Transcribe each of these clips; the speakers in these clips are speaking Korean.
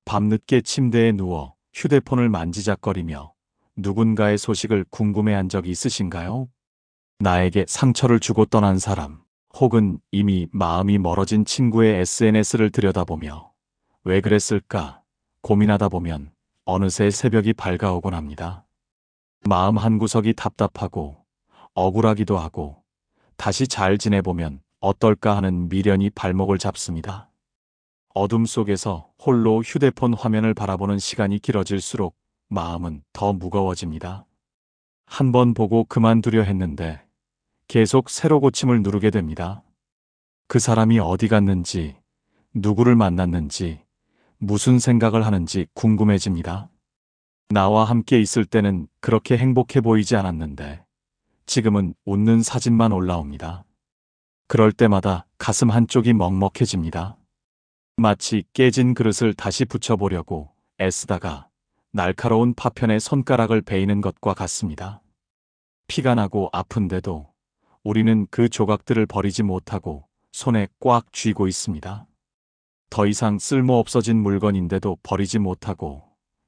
밤늦게 침대에 누워 휴대폰을 만지작거리며 누군가의 소식을 궁금해한 적 있으신가요? 나에게 상처를 주고 떠난 사람, 혹은 이미 마음이 멀어진 친구의 SNS를 들여다보며 왜 그랬을까 고민하다 보면 어느새 새벽이 밝아오곤 합니다. 마음 한구석이 답답하고 억울하기도 하고 다시 잘 지내보면 어떨까 하는 미련이 발목을 잡습니다. 어둠 속에서 홀로 휴대폰 화면을 바라보는 시간이 길어질수록 마음은 더 무거워집니다. 한 번 보고 그만두려 했는데 계속 새로 고침을 누르게 됩니다. 그 사람이 어디 갔는지, 누구를 만났는지, 무슨 생각을 하는지 궁금해집니다. 나와 함께 있을 때는 그렇게 행복해 보이지 않았는데 지금은 웃는 사진만 올라옵니다. 그럴 때마다 가슴 한쪽이 먹먹해집니다. 마치 깨진 그릇을 다시 붙여보려고 애쓰다가 날카로운 파편에 손가락을 베이는 것과 같습니다. 피가 나고 아픈데도 우리는 그 조각들을 버리지 못하고 손에 꽉 쥐고 있습니다. 더 이상 쓸모없어진 물건인데도 버리지 못하고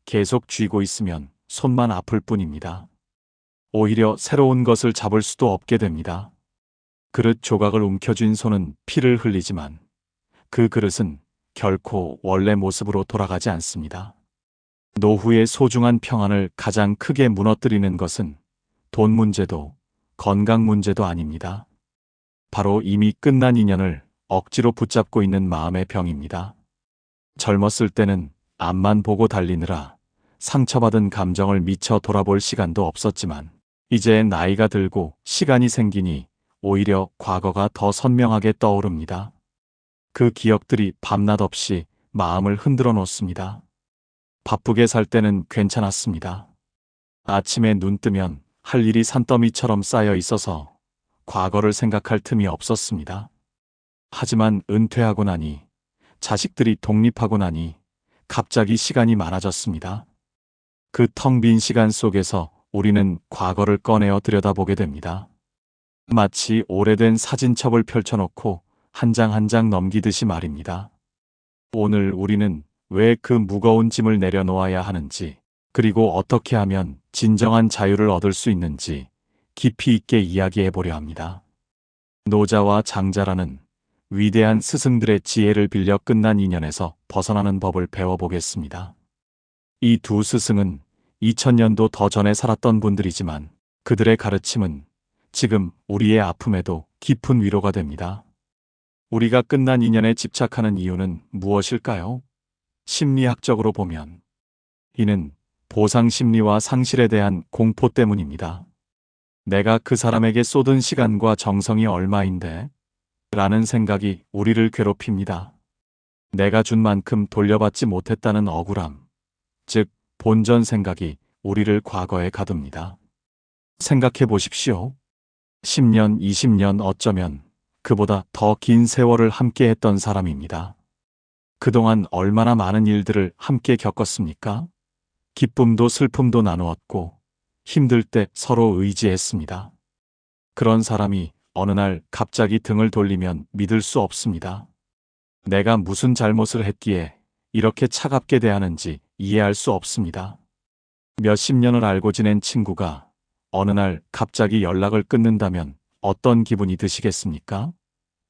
계속 쥐고 있으면 손만 아플 뿐입니다. 오히려 새로운 것을 잡을 수도 없게 됩니다. 그릇 조각을 움켜쥔 손은 피를 흘리지만 그 그릇은 결코 원래 모습으로 돌아가지 않습니다. 노후의 소중한 평안을 가장 크게 무너뜨리는 것은 돈 문제도 건강 문제도 아닙니다. 바로 이미 끝난 인연을 억지로 붙잡고 있는 마음의 병입니다. 젊었을 때는 앞만 보고 달리느라 상처받은 감정을 미처 돌아볼 시간도 없었지만 이제 나이가 들고 시간이 생기니 오히려 과거가 더 선명하게 떠오릅니다. 그 기억들이 밤낮 없이 마음을 흔들어 놓습니다. 바쁘게 살 때는 괜찮았습니다. 아침에 눈 뜨면 할 일이 산더미처럼 쌓여 있어서 과거를 생각할 틈이 없었습니다. 하지만 은퇴하고 나니, 자식들이 독립하고 나니 갑자기 시간이 많아졌습니다. 그 텅 빈 시간 속에서 우리는 과거를 꺼내어 들여다보게 됩니다. 마치 오래된 사진첩을 펼쳐놓고 한 장 한 장 넘기듯이 말입니다. 오늘 우리는 왜 그 무거운 짐을 내려놓아야 하는지, 그리고 어떻게 하면 진정한 자유를 얻을 수 있는지 깊이 있게 이야기해 보려 합니다. 노자와 장자라는 위대한 스승들의 지혜를 빌려 끝난 인연에서 벗어나는 법을 배워보겠습니다. 이 두 스승은 2000년도 더 전에 살았던 분들이지만 그들의 가르침은 지금 우리의 아픔에도 깊은 위로가 됩니다. 우리가 끝난 인연에 집착하는 이유는 무엇일까요? 심리학적으로 보면 이는 보상 심리와 상실에 대한 공포 때문입니다. 내가 그 사람에게 쏟은 시간과 정성이 얼마인데? 라는 생각이 우리를 괴롭힙니다. 내가 준 만큼 돌려받지 못했다는 억울함, 즉 본전 생각이 우리를 과거에 가둡니다. 생각해 보십시오. 10년, 20년 어쩌면 그보다 더 긴 세월을 함께 했던 사람입니다. 그동안 얼마나 많은 일들을 함께 겪었습니까? 기쁨도 슬픔도 나누었고 힘들 때 서로 의지했습니다. 그런 사람이 어느 날 갑자기 등을 돌리면 믿을 수 없습니다. 내가 무슨 잘못을 했기에 이렇게 차갑게 대하는지 이해할 수 없습니다. 몇십 년을 알고 지낸 친구가 어느 날 갑자기 연락을 끊는다면 어떤 기분이 드시겠습니까?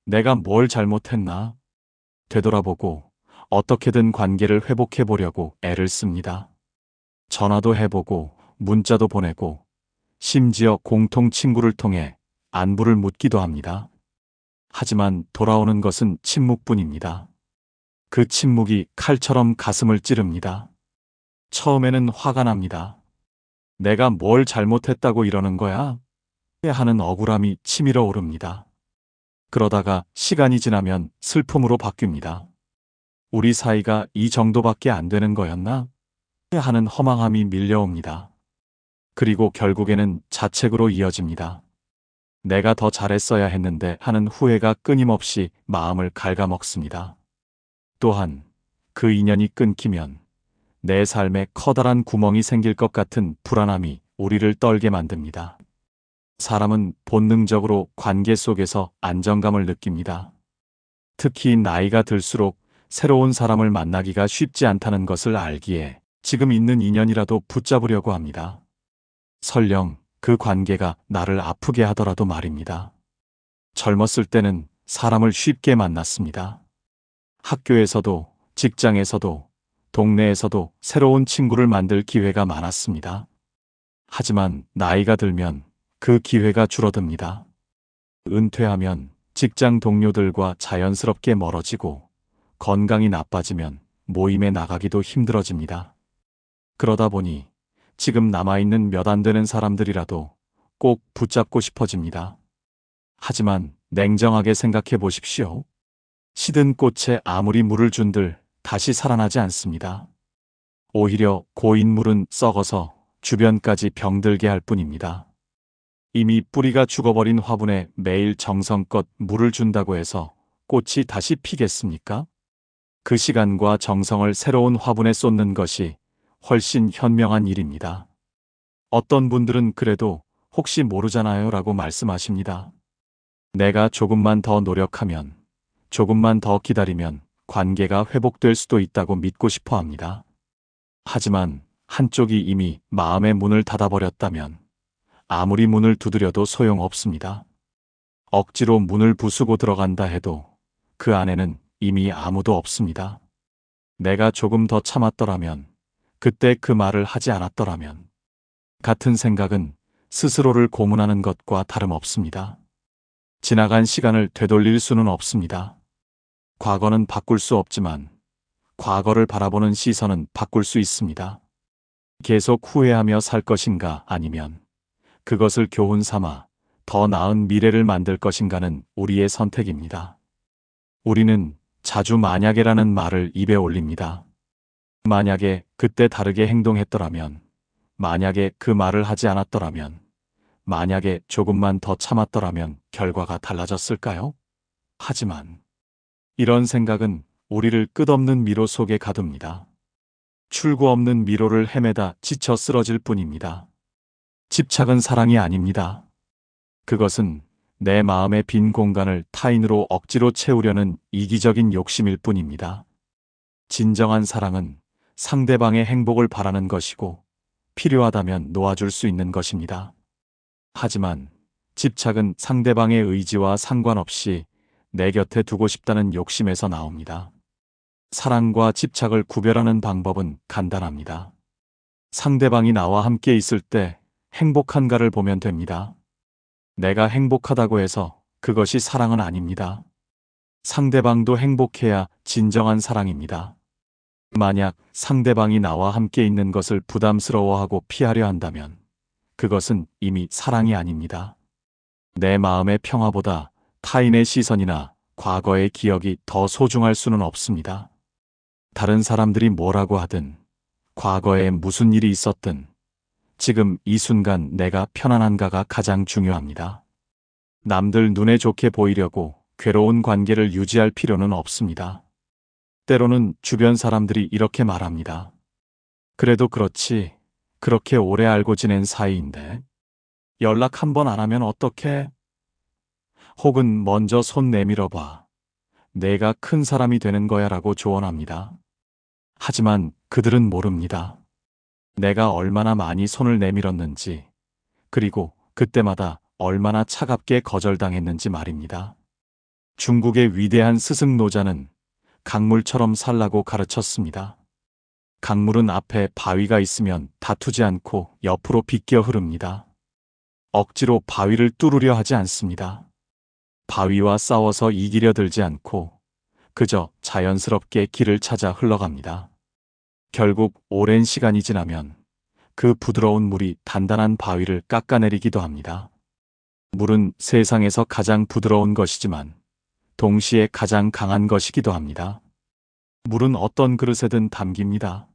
내가 뭘 잘못했나? 되돌아보고 어떻게든 관계를 회복해 보려고 애를 씁니다. 전화도 해보고 문자도 보내고 심지어 공통 친구를 통해 안부를 묻기도 합니다. 하지만 돌아오는 것은 침묵뿐입니다. 그 침묵이 칼처럼 가슴을 찌릅니다. 처음에는 화가 납니다. 내가 뭘 잘못했다고 이러는 거야? 하는 억울함이 치밀어 오릅니다. 그러다가 시간이 지나면 슬픔으로 바뀝니다. 우리 사이가 이 정도밖에 안 되는 거였나? 하는 허망함이 밀려옵니다. 그리고 결국에는 자책으로 이어집니다. 내가 더 잘했어야 했는데 하는 후회가 끊임없이 마음을 갉아먹습니다. 또한 그 인연이 끊기면 내 삶에 커다란 구멍이 생길 것 같은 불안함이 우리를 떨게 만듭니다. 사람은 본능적으로 관계 속에서 안정감을 느낍니다. 특히 나이가 들수록 새로운 사람을 만나기가 쉽지 않다는 것을 알기에 지금 있는 인연이라도 붙잡으려고 합니다. 설령 그 관계가 나를 아프게 하더라도 말입니다. 젊었을 때는 사람을 쉽게 만났습니다. 학교에서도, 직장에서도, 동네에서도 새로운 친구를 만들 기회가 많았습니다. 하지만 나이가 들면 그 기회가 줄어듭니다. 은퇴하면 직장 동료들과 자연스럽게 멀어지고, 건강이 나빠지면 모임에 나가기도 힘들어집니다. 그러다 보니 지금 남아있는 몇 안 되는 사람들이라도 꼭 붙잡고 싶어집니다. 하지만 냉정하게 생각해 보십시오. 시든 꽃에 아무리 물을 준들 다시 살아나지 않습니다. 오히려 고인 물은 썩어서 주변까지 병들게 할 뿐입니다. 이미 뿌리가 죽어버린 화분에 매일 정성껏 물을 준다고 해서 꽃이 다시 피겠습니까? 그 시간과 정성을 새로운 화분에 쏟는 것이 훨씬 현명한 일입니다. 어떤 분들은 그래도 혹시 모르잖아요 라고 말씀하십니다. 내가 조금만 더 노력하면, 조금만 더 기다리면 관계가 회복될 수도 있다고 믿고 싶어 합니다. 하지만 한쪽이 이미 마음의 문을 닫아버렸다면 아무리 문을 두드려도 소용없습니다. 억지로 문을 부수고 들어간다 해도 그 안에는 이미 아무도 없습니다. 내가 조금 더 참았더라면, 그때 그 말을 하지 않았더라면, 같은 생각은 스스로를 고문하는 것과 다름없습니다. 지나간 시간을 되돌릴 수는 없습니다. 과거는 바꿀 수 없지만 과거를 바라보는 시선은 바꿀 수 있습니다. 계속 후회하며 살 것인가 아니면 그것을 교훈 삼아 더 나은 미래를 만들 것인가는 우리의 선택입니다. 우리는 자주 만약에라는 말을 입에 올립니다. 만약에 그때 다르게 행동했더라면, 만약에 그 말을 하지 않았더라면, 만약에 조금만 더 참았더라면 결과가 달라졌을까요? 하지만 이런 생각은 우리를 끝없는 미로 속에 가둡니다. 출구 없는 미로를 헤매다 지쳐 쓰러질 뿐입니다. 집착은 사랑이 아닙니다. 그것은 내 마음의 빈 공간을 타인으로 억지로 채우려는 이기적인 욕심일 뿐입니다. 진정한 사랑은 상대방의 행복을 바라는 것이고 필요하다면 놓아줄 수 있는 것입니다. 하지만 집착은 상대방의 의지와 상관없이 내 곁에 두고 싶다는 욕심에서 나옵니다. 사랑과 집착을 구별하는 방법은 간단합니다. 상대방이 나와 함께 있을 때 행복한가를 보면 됩니다. 내가 행복하다고 해서 그것이 사랑은 아닙니다. 상대방도 행복해야 진정한 사랑입니다. 만약 상대방이 나와 함께 있는 것을 부담스러워하고 피하려 한다면 그것은 이미 사랑이 아닙니다. 내 마음의 평화보다 타인의 시선이나 과거의 기억이 더 소중할 수는 없습니다. 다른 사람들이 뭐라고 하든, 과거에 무슨 일이 있었든, 지금 이 순간 내가 편안한가가 가장 중요합니다. 남들 눈에 좋게 보이려고 괴로운 관계를 유지할 필요는 없습니다. 때로는 주변 사람들이 이렇게 말합니다. 그래도 그렇지, 그렇게 오래 알고 지낸 사이인데 연락 한 번 안 하면 어떡해? 혹은 먼저 손 내밀어 봐. 내가 큰 사람이 되는 거야 라고 조언합니다. 하지만 그들은 모릅니다. 내가 얼마나 많이 손을 내밀었는지, 그리고 그때마다 얼마나 차갑게 거절당했는지 말입니다. 중국의 위대한 스승 노자는 강물처럼 살라고 가르쳤습니다. 강물은 앞에 바위가 있으면 다투지 않고 옆으로 비껴 흐릅니다. 억지로 바위를 뚫으려 하지 않습니다. 바위와 싸워서 이기려 들지 않고 그저 자연스럽게 길을 찾아 흘러갑니다. 결국 오랜 시간이 지나면 그 부드러운 물이 단단한 바위를 깎아내리기도 합니다. 물은 세상에서 가장 부드러운 것이지만 동시에 가장 강한 것이기도 합니다. 물은 어떤 그릇에든 담깁니다.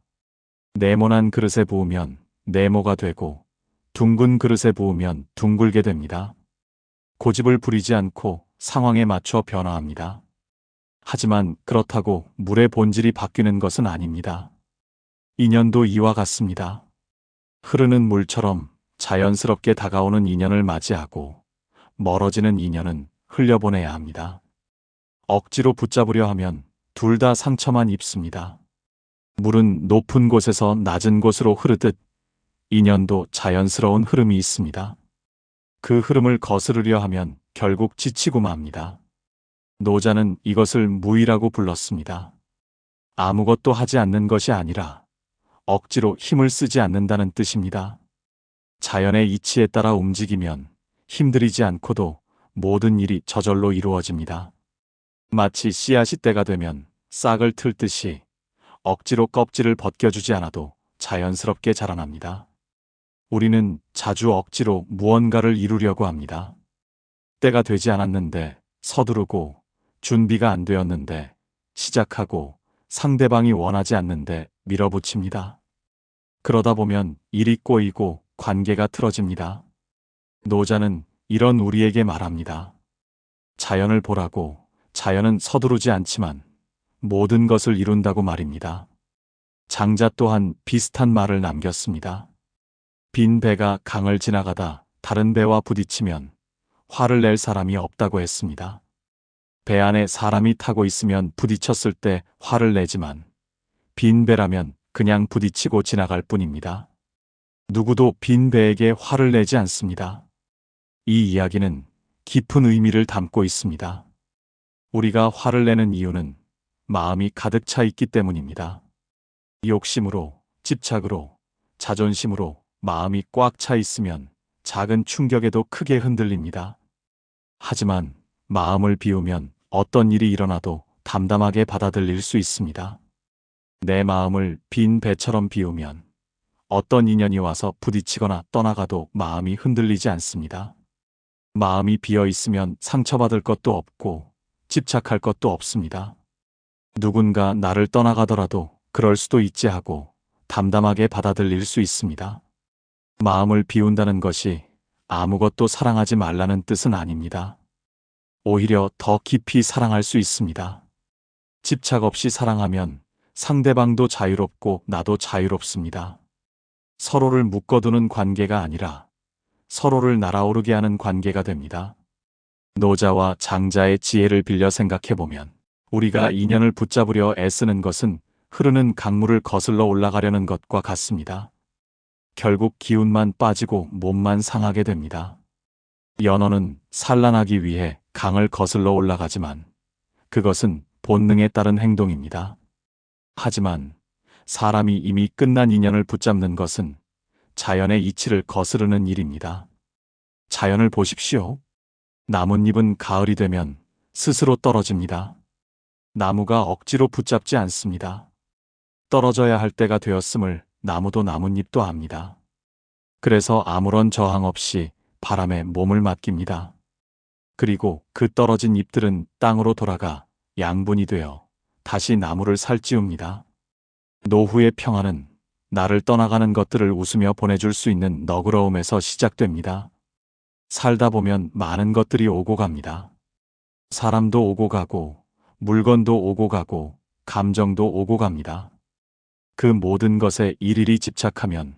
네모난 그릇에 부으면 네모가 되고 둥근 그릇에 부으면 둥글게 됩니다. 고집을 부리지 않고 상황에 맞춰 변화합니다. 하지만 그렇다고 물의 본질이 바뀌는 것은 아닙니다. 인연도 이와 같습니다. 흐르는 물처럼 자연스럽게 다가오는 인연을 맞이하고 멀어지는 인연은 흘려보내야 합니다. 억지로 붙잡으려 하면 둘 다 상처만 입습니다. 물은 높은 곳에서 낮은 곳으로 흐르듯 인연도 자연스러운 흐름이 있습니다. 그 흐름을 거스르려 하면 결국 지치고 맙니다. 노자는 이것을 무의라고 불렀습니다. 아무것도 하지 않는 것이 아니라 억지로 힘을 쓰지 않는다는 뜻입니다. 자연의 이치에 따라 움직이면 힘들이지 않고도 모든 일이 저절로 이루어집니다. 마치 씨앗이 때가 되면 싹을 틀듯이 억지로 껍질을 벗겨주지 않아도 자연스럽게 자라납니다. 우리는 자주 억지로 무언가를 이루려고 합니다. 때가 되지 않았는데 서두르고, 준비가 안 되었는데 시작하고, 상대방이 원하지 않는데 밀어붙입니다. 그러다 보면 일이 꼬이고 관계가 틀어집니다. 노자는 이런 우리에게 말합니다. 자연을 보라고. 자연은 서두르지 않지만 모든 것을 이룬다고 말입니다. 장자 또한 비슷한 말을 남겼습니다. 빈 배가 강을 지나가다 다른 배와 부딪히면 화를 낼 사람이 없다고 했습니다. 배 안에 사람이 타고 있으면 부딪혔을 때 화를 내지만 빈 배라면 그냥 부딪히고 지나갈 뿐입니다. 누구도 빈 배에게 화를 내지 않습니다. 이 이야기는 깊은 의미를 담고 있습니다. 우리가 화를 내는 이유는 마음이 가득 차 있기 때문입니다. 욕심으로, 집착으로, 자존심으로 마음이 꽉 차 있으면 작은 충격에도 크게 흔들립니다. 하지만 마음을 비우면 어떤 일이 일어나도 담담하게 받아들일 수 있습니다. 내 마음을 빈 배처럼 비우면 어떤 인연이 와서 부딪히거나 떠나가도 마음이 흔들리지 않습니다. 마음이 비어 있으면 상처받을 것도 없고 집착할 것도 없습니다. 누군가 나를 떠나가더라도 그럴 수도 있지 하고 담담하게 받아들일 수 있습니다. 마음을 비운다는 것이 아무것도 사랑하지 말라는 뜻은 아닙니다. 오히려 더 깊이 사랑할 수 있습니다. 집착 없이 사랑하면 상대방도 자유롭고 나도 자유롭습니다. 서로를 묶어두는 관계가 아니라 서로를 날아오르게 하는 관계가 됩니다. 노자와 장자의 지혜를 빌려 생각해보면 우리가 인연을 붙잡으려 애쓰는 것은 흐르는 강물을 거슬러 올라가려는 것과 같습니다. 결국 기운만 빠지고 몸만 상하게 됩니다. 연어는 산란하기 위해 강을 거슬러 올라가지만 그것은 본능에 따른 행동입니다. 하지만 사람이 이미 끝난 인연을 붙잡는 것은 자연의 이치를 거스르는 일입니다. 자연을 보십시오. 나뭇잎은 가을이 되면 스스로 떨어집니다. 나무가 억지로 붙잡지 않습니다. 떨어져야 할 때가 되었음을 나무도 나뭇잎도 압니다. 그래서 아무런 저항 없이 바람에 몸을 맡깁니다. 그리고 그 떨어진 잎들은 땅으로 돌아가 양분이 되어 다시 나무를 살찌웁니다. 노후의 평화는 나를 떠나가는 것들을 웃으며 보내줄 수 있는 너그러움에서 시작됩니다. 살다 보면 많은 것들이 오고 갑니다. 사람도 오고 가고, 물건도 오고 가고, 감정도 오고 갑니다. 그 모든 것에 일일이 집착하면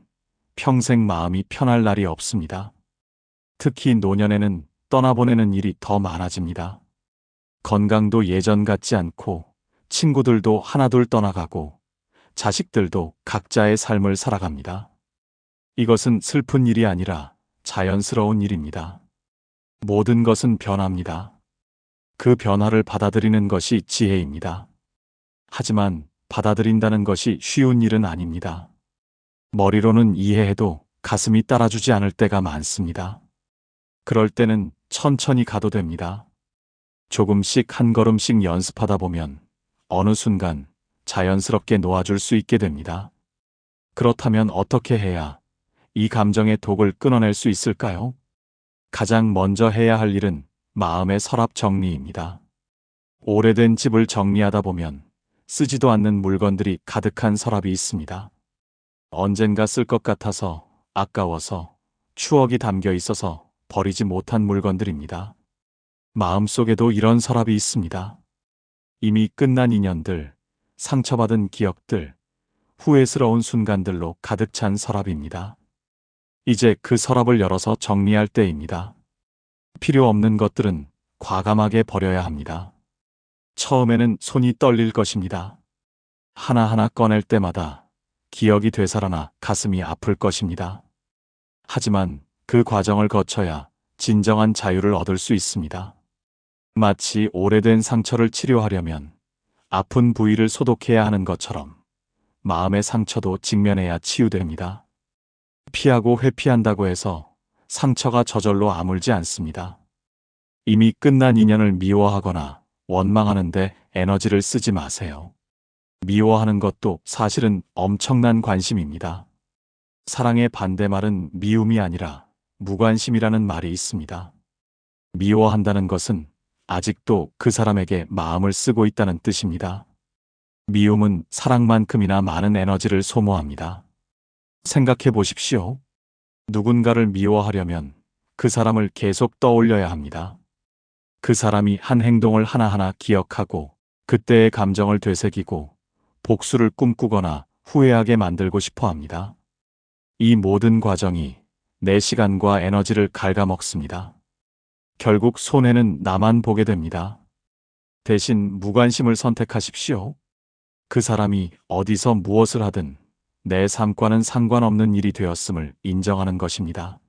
평생 마음이 편할 날이 없습니다. 특히 노년에는 떠나보내는 일이 더 많아집니다. 건강도 예전 같지 않고, 친구들도 하나둘 떠나가고, 자식들도 각자의 삶을 살아갑니다. 이것은 슬픈 일이 아니라 자연스러운 일입니다. 모든 것은 변합니다. 그 변화를 받아들이는 것이 지혜입니다. 하지만 받아들인다는 것이 쉬운 일은 아닙니다. 머리로는 이해해도 가슴이 따라주지 않을 때가 많습니다. 그럴 때는 천천히 가도 됩니다. 조금씩 한 걸음씩 연습하다 보면 어느 순간 자연스럽게 놓아줄 수 있게 됩니다. 그렇다면 어떻게 해야 이 감정의 독을 끊어낼 수 있을까요? 가장 먼저 해야 할 일은 마음의 서랍 정리입니다. 오래된 집을 정리하다 보면 쓰지도 않는 물건들이 가득한 서랍이 있습니다. 언젠가 쓸 것 같아서, 아까워서, 추억이 담겨 있어서 버리지 못한 물건들입니다. 마음속에도 이런 서랍이 있습니다. 이미 끝난 인연들, 상처받은 기억들, 후회스러운 순간들로 가득 찬 서랍입니다. 이제 그 서랍을 열어서 정리할 때입니다. 필요 없는 것들은 과감하게 버려야 합니다. 처음에는 손이 떨릴 것입니다. 하나하나 꺼낼 때마다 기억이 되살아나 가슴이 아플 것입니다. 하지만 그 과정을 거쳐야 진정한 자유를 얻을 수 있습니다. 마치 오래된 상처를 치료하려면 아픈 부위를 소독해야 하는 것처럼 마음의 상처도 직면해야 치유됩니다. 피하고 회피한다고 해서 상처가 저절로 아물지 않습니다. 이미 끝난 인연을 미워하거나 원망하는데 에너지를 쓰지 마세요. 미워하는 것도 사실은 엄청난 관심입니다. 사랑의 반대말은 미움이 아니라 무관심이라는 말이 있습니다. 미워한다는 것은 아직도 그 사람에게 마음을 쓰고 있다는 뜻입니다. 미움은 사랑만큼이나 많은 에너지를 소모합니다. 생각해 보십시오. 누군가를 미워하려면 그 사람을 계속 떠올려야 합니다. 그 사람이 한 행동을 하나하나 기억하고 그때의 감정을 되새기고 복수를 꿈꾸거나 후회하게 만들고 싶어 합니다. 이 모든 과정이 내 시간과 에너지를 갉아먹습니다. 결국 손해는 나만 보게 됩니다. 대신 무관심을 선택하십시오. 그 사람이 어디서 무엇을 하든 내 삶과는 상관없는 일이 되었음을 인정하는 것입니다.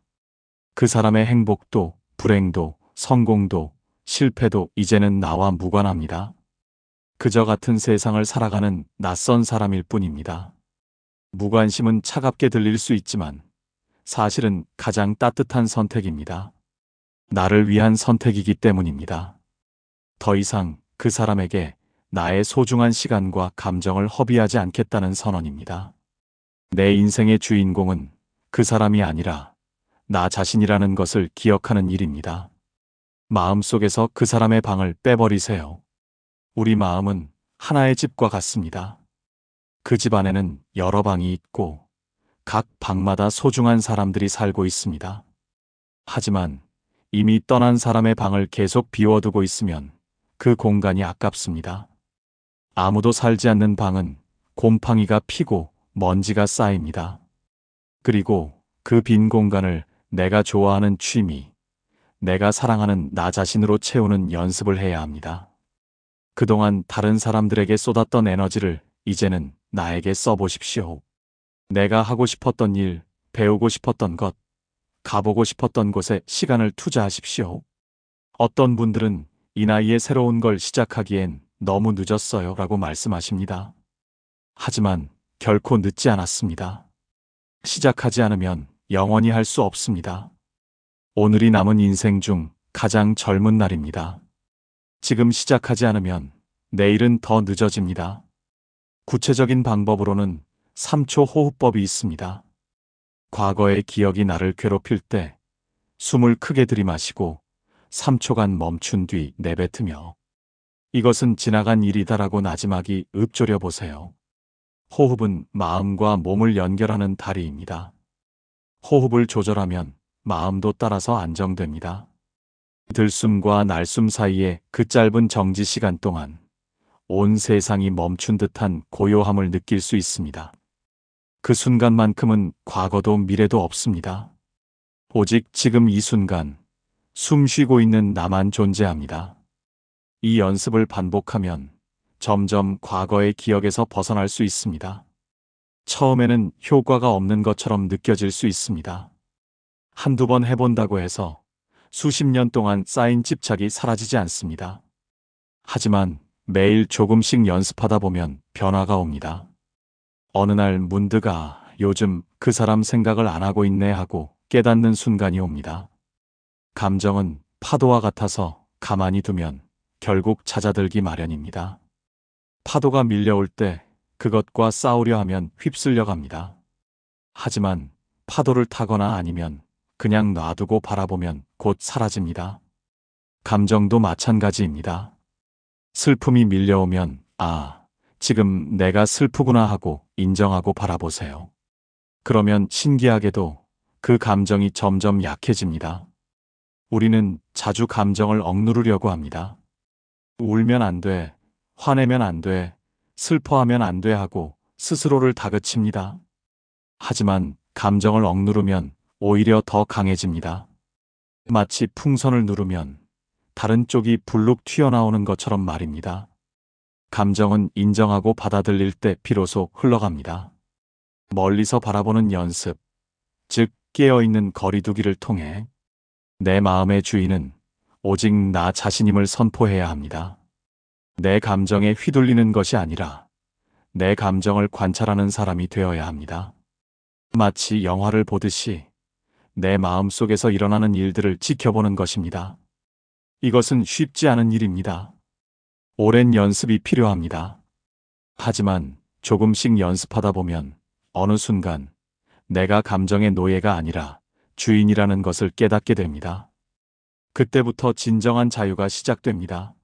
그 사람의 행복도, 불행도, 성공도, 실패도 이제는 나와 무관합니다. 그저 같은 세상을 살아가는 낯선 사람일 뿐입니다. 무관심은 차갑게 들릴 수 있지만 사실은 가장 따뜻한 선택입니다. 나를 위한 선택이기 때문입니다. 더 이상 그 사람에게 나의 소중한 시간과 감정을 허비하지 않겠다는 선언입니다. 내 인생의 주인공은 그 사람이 아니라 나 자신이라는 것을 기억하는 일입니다. 마음속에서 그 사람의 방을 빼버리세요. 우리 마음은 하나의 집과 같습니다. 그 집 안에는 여러 방이 있고 각 방마다 소중한 사람들이 살고 있습니다. 하지만 이미 떠난 사람의 방을 계속 비워두고 있으면 그 공간이 아깝습니다. 아무도 살지 않는 방은 곰팡이가 피고 먼지가 쌓입니다. 그리고 그 빈 공간을 내가 좋아하는 취미, 내가 사랑하는 나 자신으로 채우는 연습을 해야 합니다. 그동안 다른 사람들에게 쏟았던 에너지를 이제는 나에게 써보십시오. 내가 하고 싶었던 일, 배우고 싶었던 것, 가보고 싶었던 곳에 시간을 투자하십시오. 어떤 분들은 이 나이에 새로운 걸 시작하기엔 너무 늦었어요 라고 말씀하십니다. 하지만 결코 늦지 않았습니다. 시작하지 않으면 영원히 할 수 없습니다. 오늘이 남은 인생 중 가장 젊은 날입니다. 지금 시작하지 않으면 내일은 더 늦어집니다. 구체적인 방법으로는 3초 호흡법이 있습니다. 과거의 기억이 나를 괴롭힐 때 숨을 크게 들이마시고 3초간 멈춘 뒤 내뱉으며 이것은 지나간 일이다라고 나지막이 읊조려 보세요. 호흡은 마음과 몸을 연결하는 다리입니다. 호흡을 조절하면 마음도 따라서 안정됩니다. 들숨과 날숨 사이의 그 짧은 정지 시간 동안 온 세상이 멈춘 듯한 고요함을 느낄 수 있습니다. 그 순간만큼은 과거도 미래도 없습니다. 오직 지금 이 순간 숨 쉬고 있는 나만 존재합니다. 이 연습을 반복하면 점점 과거의 기억에서 벗어날 수 있습니다. 처음에는 효과가 없는 것처럼 느껴질 수 있습니다. 한두 번 해본다고 해서 수십 년 동안 쌓인 집착이 사라지지 않습니다. 하지만 매일 조금씩 연습하다 보면 변화가 옵니다. 어느 날 문득 요즘 그 사람 생각을 안 하고 있네 하고 깨닫는 순간이 옵니다. 감정은 파도와 같아서 가만히 두면 결국 잦아들기 마련입니다. 파도가 밀려올 때 그것과 싸우려 하면 휩쓸려 갑니다. 하지만 파도를 타거나 아니면 그냥 놔두고 바라보면 곧 사라집니다. 감정도 마찬가지입니다. 슬픔이 밀려오면 지금 내가 슬프구나 하고 인정하고 바라보세요. 그러면 신기하게도 그 감정이 점점 약해집니다. 우리는 자주 감정을 억누르려고 합니다. 울면 안 돼, 화내면 안 돼, 슬퍼하면 안 돼 하고 스스로를 다그칩니다. 하지만 감정을 억누르면 오히려 더 강해집니다. 마치 풍선을 누르면 다른 쪽이 불룩 튀어나오는 것처럼 말입니다. 감정은 인정하고 받아들일 때 비로소 흘러갑니다. 멀리서 바라보는 연습, 즉 깨어있는 거리두기를 통해 내 마음의 주인은 오직 나 자신임을 선포해야 합니다. 내 감정에 휘둘리는 것이 아니라 내 감정을 관찰하는 사람이 되어야 합니다. 마치 영화를 보듯이 내 마음 속에서 일어나는 일들을 지켜보는 것입니다. 이것은 쉽지 않은 일입니다. 오랜 연습이 필요합니다. 하지만 조금씩 연습하다 보면 어느 순간 내가 감정의 노예가 아니라 주인이라는 것을 깨닫게 됩니다. 그때부터 진정한 자유가 시작됩니다.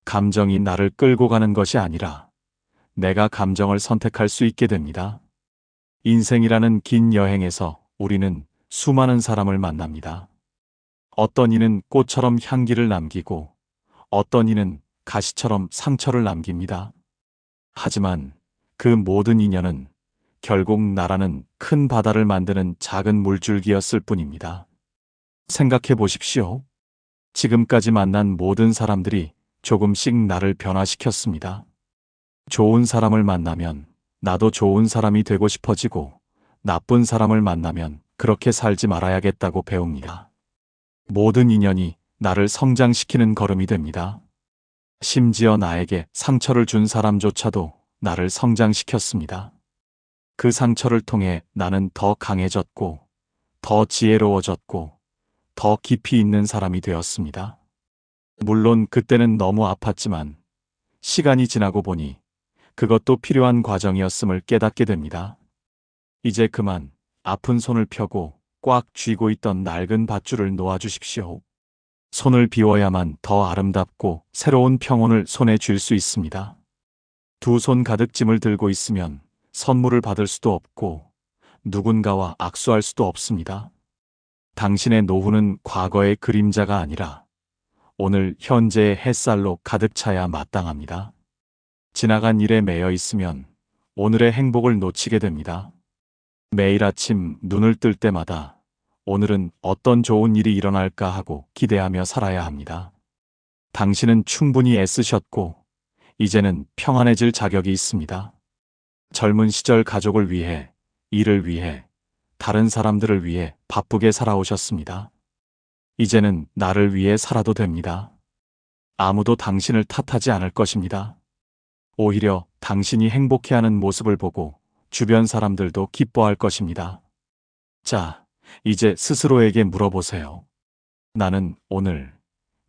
감정이 나를 끌고 가는 것이 아니라 내가 감정을 선택할 수 있게 됩니다. 인생이라는 긴 여행에서 우리는 수많은 사람을 만납니다. 어떤 이는 꽃처럼 향기를 남기고 어떤 이는 가시처럼 상처를 남깁니다. 하지만 그 모든 인연은 결국 나라는 큰 바다를 만드는 작은 물줄기였을 뿐입니다. 생각해 보십시오. 지금까지 만난 모든 사람들이 조금씩 나를 변화시켰습니다. 좋은 사람을 만나면 나도 좋은 사람이 되고 싶어지고 나쁜 사람을 만나면 그렇게 살지 말아야겠다고 배웁니다. 모든 인연이 나를 성장시키는 걸음이 됩니다. 심지어 나에게 상처를 준 사람조차도 나를 성장시켰습니다. 그 상처를 통해 나는 더 강해졌고, 더 지혜로워졌고, 더 깊이 있는 사람이 되었습니다. 물론 그때는 너무 아팠지만 시간이 지나고 보니 그것도 필요한 과정이었음을 깨닫게 됩니다. 이제 그만 아픈 손을 펴고 꽉 쥐고 있던 낡은 밧줄을 놓아주십시오. 손을 비워야만 더 아름답고 새로운 평온을 손에 쥘 수 있습니다. 두 손 가득 짐을 들고 있으면 선물을 받을 수도 없고 누군가와 악수할 수도 없습니다. 당신의 노후는 과거의 그림자가 아니라 오늘 현재의 햇살로 가득 차야 마땅합니다. 지나간 일에 매여 있으면 오늘의 행복을 놓치게 됩니다. 매일 아침 눈을 뜰 때마다 오늘은 어떤 좋은 일이 일어날까 하고 기대하며 살아야 합니다. 당신은 충분히 애쓰셨고 이제는 평안해질 자격이 있습니다. 젊은 시절 가족을 위해, 일을 위해, 다른 사람들을 위해 바쁘게 살아오셨습니다. 이제는 나를 위해 살아도 됩니다. 아무도 당신을 탓하지 않을 것입니다. 오히려 당신이 행복해하는 모습을 보고 주변 사람들도 기뻐할 것입니다. 자, 이제 스스로에게 물어보세요. 나는 오늘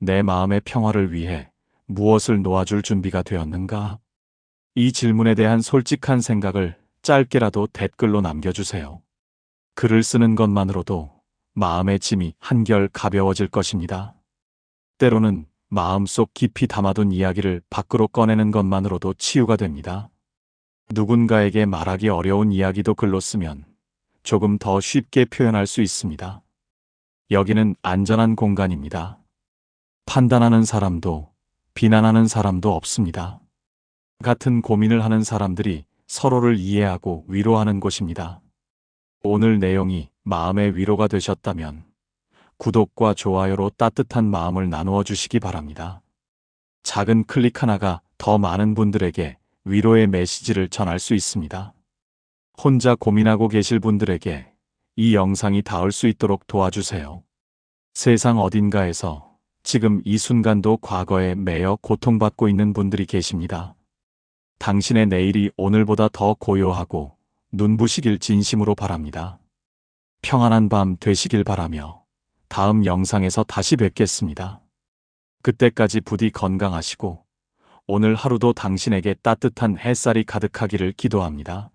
내 마음의 평화를 위해 무엇을 놓아줄 준비가 되었는가? 이 질문에 대한 솔직한 생각을 짧게라도 댓글로 남겨주세요. 글을 쓰는 것만으로도 마음의 짐이 한결 가벼워질 것입니다. 때로는 마음속 깊이 담아둔 이야기를 밖으로 꺼내는 것만으로도 치유가 됩니다. 누군가에게 말하기 어려운 이야기도 글로 쓰면 조금 더 쉽게 표현할 수 있습니다. 여기는 안전한 공간입니다. 판단하는 사람도 비난하는 사람도 없습니다. 같은 고민을 하는 사람들이 서로를 이해하고 위로하는 곳입니다. 오늘 내용이 마음의 위로가 되셨다면 구독과 좋아요로 따뜻한 마음을 나누어 주시기 바랍니다. 작은 클릭 하나가 더 많은 분들에게 위로의 메시지를 전할 수 있습니다. 혼자 고민하고 계실 분들에게 이 영상이 닿을 수 있도록 도와주세요. 세상 어딘가에서 지금 이 순간도 과거에 매여 고통받고 있는 분들이 계십니다. 당신의 내일이 오늘보다 더 고요하고 눈부시길 진심으로 바랍니다. 평안한 밤 되시길 바라며 다음 영상에서 다시 뵙겠습니다. 그때까지 부디 건강하시고 오늘 하루도 당신에게 따뜻한 햇살이 가득하기를 기도합니다.